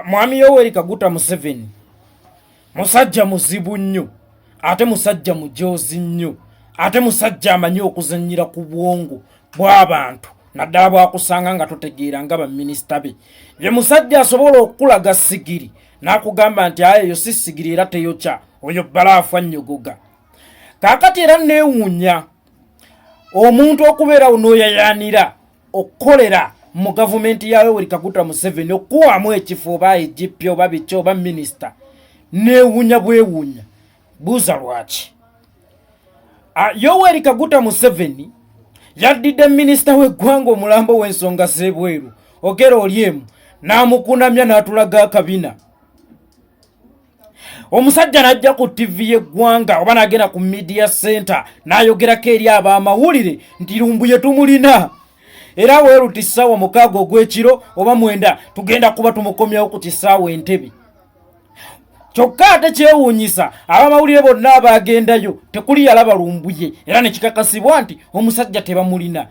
Mwami Yoweri Kaguta Museveni musajja muzibu nnyo ate musajja mujozi nnyo ate musajja amanyi okuzannyira ku bwongo bw'abantu naddala bwakusanga nga totegeera nga baminisita be. Ye musajja asobola okulaga sigiri n'akugamba nti ayeyo si sigiri era teyokya oyo balaafu annyogoga. Kaakati era neewuunya omuntu okubeera onooyayaanira okukolera mu gavumenti ya Yoweri Kaguta Museveni okuwamu ekifo oba IGP oba biki oba minisita neewuunya bwewuunya. Buuza lwaki. Yoweri Kaguta Museveni yaddidde minisita w'eggwanga omulambo w'ensonga z'ebweru Okello Oryem n'amukunamya n'atulaga akabina. Omusajja n'ajja ku TV y'eggwanga oba n'agenda ku media center n'ayogerako eri ab'amawulire nti Lumbuye tumulina era weeru tisaawa 6 ogw'ekiro oba 9 tugenda kuba tumukomyawo ku kisaawa Entebbe. Kyokka ate kyewuunyisa ab'amawulire bonna abaagendayo tekuli yalaba Lumbuye era ne kikakasibwa nti omusajja tebamulina.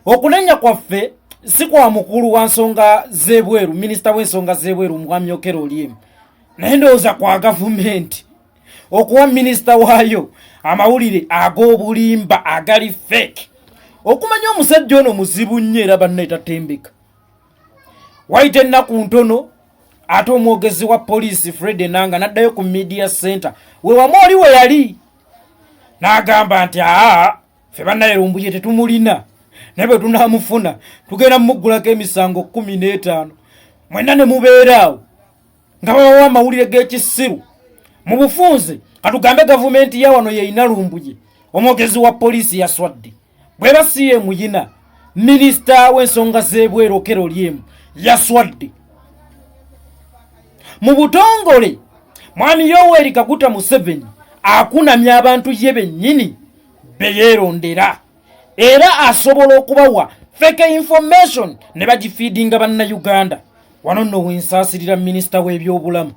Okunenya kwaffe si kwa mukulu wa nsonga z'ebweru minisita w'ensonga z'ebweru Mwami Okello Oryem naye ndowooza kwa gavumenti okuwa minisita waayo amawulire ag'obulimba agali fake. Okumanya omusajja ono muzibu nnyo era banne tatembeka. Wayita ennaku ntono ate omwogezi wa poliisi Fred Enanga n'addayo ku media center we wamooli we yali n'agamba nti ffe bannaye Lumbuye tetumulina naye bwe tunaamufuna tugenda mumuggulako emisango 15 mwenna ne mubeeraawo nga babawa amawulire g'ekisiru mu bufunze. Katugambe gavumenti ya wano yeyina Lumbuye omwogezi wa poliisi yaswadde bweba siye muyina minisita w'ensonga z'ebweru Okello Oryem yaswadde. Mu butongole Mwami Yoweri Kaguta Museveni akunamya abantu ye bennyini beyeerondera era asobola okubawa fake information ne bagifeedinga bannayuganda. Wano nno wensaasirira minisita w'ebyobulamu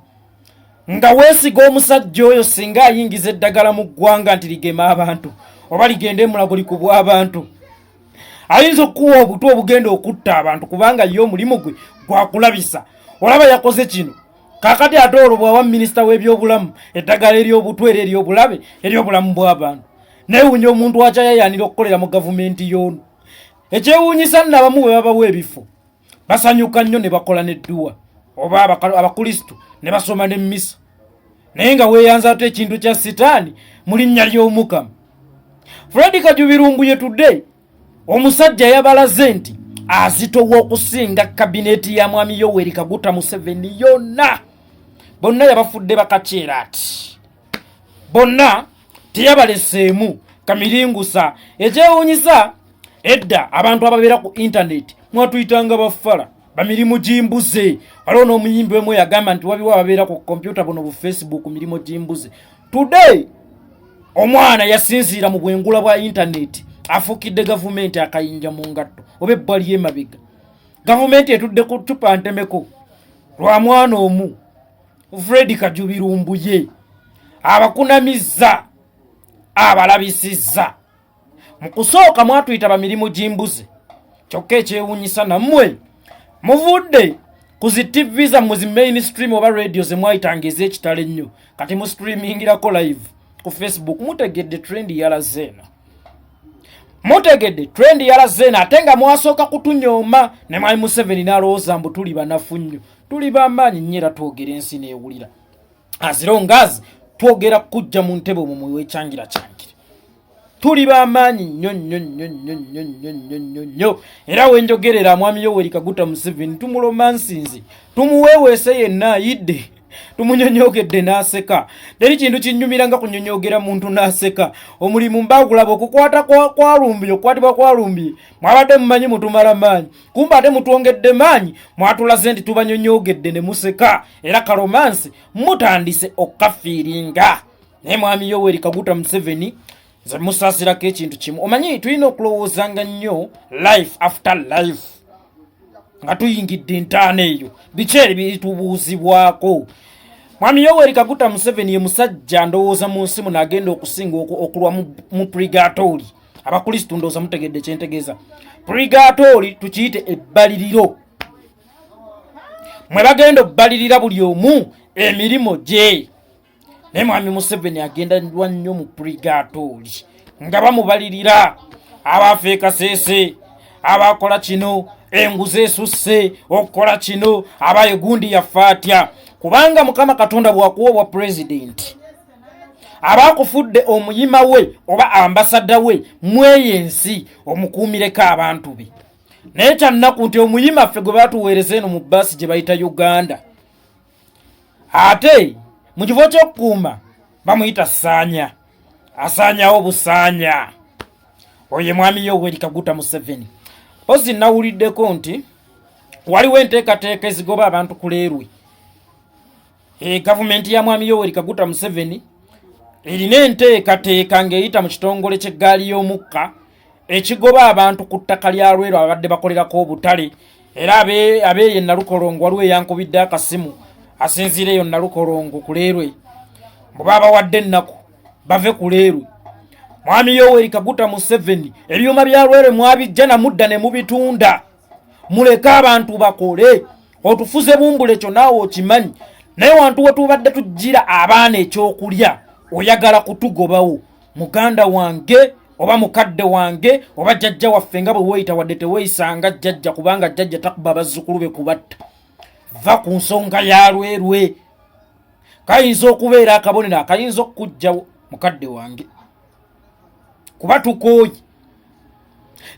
nga weesiga omusajja oyo singa ayingiza eddagala mu ggwanga nti ligema abantu oba ligenda emulago likubwa abantu ayinza okuwa obutwa obugenda okutta abantu kubanga ye omulimu gwe gwakulabisa. Olaba yakoze kino kaakati ate olwo bw'awa minisita w'ebyobulamu eddagala ery'obutwa era ery'obulabe ery'obulamu bw'abantu neewuunya omuntu akyayayaanira okukolera mu gavumenti y'ono. Ekyewuunyisa nno abamu bwe babawa ebifo basanyuka nnyo ne bakola n'edduwa oba abakristu ne basoma n'emmisa naye nga weeyanza ate ekintu kya sitaani mu linnya ly'Omukama. Fred Kajubi Lumbuye today omusajja yabalaze nti azitowa okusinga kabineeti ya Mwami Yoweri Kaguta Museveni yonna. Bonna yabafudde bakaceera ati bonna teyabaleseemu kamiringusa. Ekyewuunyisa edda abantu ababeera ku internet mwatuyitanga bafala bamirimu gimbuze. Waliwo n'omuyimbi wemu yagamba nti wabiwa ababeera ku kompyuta buno bu Facebook mirimu gimbuze. Today omwana yasinziira mu bwengula bwa internet afukidde gavumenti akayinja mu ngatto oba ebbwa ly'emabega. Gavumenti etudde ku ttupa ntemeko lwa mwana omu Fred Kajubi Lumbuye abakunamizza abalabisizza. Mu kusooka mwatuyita bamirimu gimbuze kyokka ekyewuunyisa nammwe muvudde ku zi TV zammwe zi mainstream oba radio ze mwayitanga ez'ekitalo ennyo kati mu streamingirako live ku Facebook. Mutegedde trend yalazeena ate nga mwasooka kutunyooma ne Mwami Museveni n'alowooza mbu tuli banafu nnyo tuli bamaanyi nnyo era twogera ensi neewulira azirongazi twogera kujja mu ntebe omwo wekyangira tuli bamaanyi nnyo era wenjogerera Mwami Yoweri Kaguta Museveni tumuloma nsinzi tumuweeweese yenna ayidde tumunyonyogedde n'aseka. Teri kintu kinnyumira nga kunyonyogera muntu n'aseka. Omulimu mbagulaba okukwata kwa Lumbuye okukwatibwa kwa Lumbuye mwabadde mumanyi mutumala maanyi kumba ate mutwongedde maanyi mwatulaze nti tubanyonyogedde ne museka era kalomansi mutandise okafiiringa. Naye Mwami Yoweri Kaguta Museveni ze musaasirako ekintu kimu. Omanyi tulina okulowoozanga nnyo life after life nga tuyingidde entaana eyo biki ebitubuuzibwako. Mwami Yoweri Kaguta Museveni ye musajja ndowooza mu nsi muno agenda okusinga okulwa mu purgatory. Abakristu ndowooza mutegedde kyentegeeza. Purgatory tukiyite ebbaliriro. mwe bagenda okubalirira buli omu emirimu gye. Naye mwami Museveni agenda nnyo mu purigatooli nga bamubalirira abaafa Kasese, abakola kino, enguzi esusse okukola kino, abaye gundi yafa atya. Kubanga Mukama Katonda bw'akuwa obwa pulezidenti, abaakufudde omuyima we oba ambasada we mweyensi omukuumireko abantu be. Naye kyannaku nti omuyima ffe gwe baatuweereza eno mu bbaasi gye bayita Uganda, ate mu kifo ky'okukuuma bamuyita Ssaanya, asaanyawo busaanya. Oye mwami Yoweri Kaguta Museveni. Pozi nawuliddeko nti waliwo enteekateeka ezigoba abantu ku leerwe. Gavumenti ya mwami Yoweri Kaguta Museveni erina enteekateeka ng'eyita mu kitongole ky'eggaali y'omukka ekigoba abantu ku ttaka lya Lweru abadde bakolerako obutale. Era abeeye Nalukolongo waliwo eyankubidde akasimu asinziireyo Nalukolongo ku leerwe, bwe baba wadde ennaku bave ku leerwe. Mwami Yoweri Kaguta Museveni ebyuma bya Lweru mwabijja na mudda ne mubitunda, muleke abantu bakole, otufuze bumbule kyo naawe okimanyi. Naye wantu we tubadde tujjira abaana ekyokulya oyagala kutugobawo. Muganda wange oba mukadde wange oba jjajja waffe nga bwe weeyita wadde teweeyisanga jjajja, kubanga jjajja takuba bazzukulu be kubatta. Va ku nsonga ya Lwerwe. Kayinza okubeera akabonero akayinza okukujjawo mukadde wange, kuba tukooye.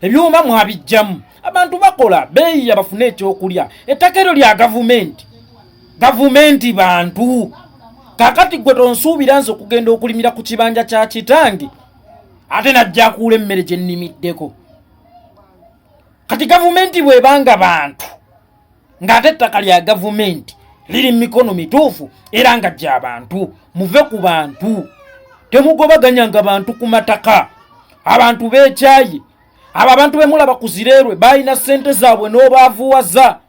Ebyuma mwabijjamu, abantu bakola beeyiya bafune ekyokulya. Ettaka eryo lya gavumenti bantu. Kakati gwe tonsuubira nze okugenda okulimira ku kibanja kya kitange ate najja akuula emmere gye nnimiddeko. Kati gavumenti bw'ebanga bantu ng'ate ettaka lya gavumenti liri mu mikono mituufu era nga gy'abantu, muve ku bantu. Temugobaganyanga bantu ku mataka. Abantu beekyaye, abo abantu bemulaba ku zireerwe balina ssente zaabwe n'obaavuwaza.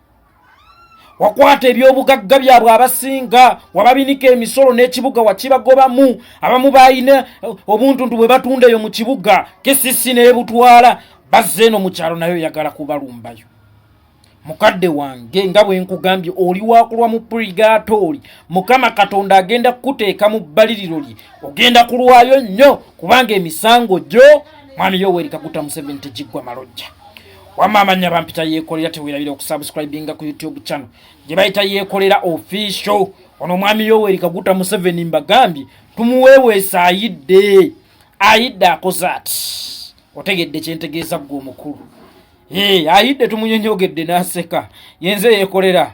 Wakwata ebyobugagga byabwe abasinga, wababinika emisolo n'ekibuga wakibagobamu. Abamu balina obuntuntu bwe batunda eyo mu kibuga, kesisi n'ebutwala, bazze eno mu kyalo nayo yagala kubalumbayo. Mukadde wange nga bwe nkugambye oli waakulwa mu purigatooli. Mukama Katonda agenda kukuteeka mu bbaliriro lye, ogenda kulwayo nnyo kubanga emisango gyo mwami Yoweri Kaguta Museveni tegiggwa malojja. Wamma amanya bampita yeekolera teweerabira okusubscribinga ku YouTube channel gye bayita yeekolera official. Ono mwami Yoweri Kaguta Museveni mbagambye tumuweeweesa ayidde akoze ati. Otegedde kyentegeeza gwe omukulu. Ayidde tumunyonyogedde n'aseka. Yenze yeekolera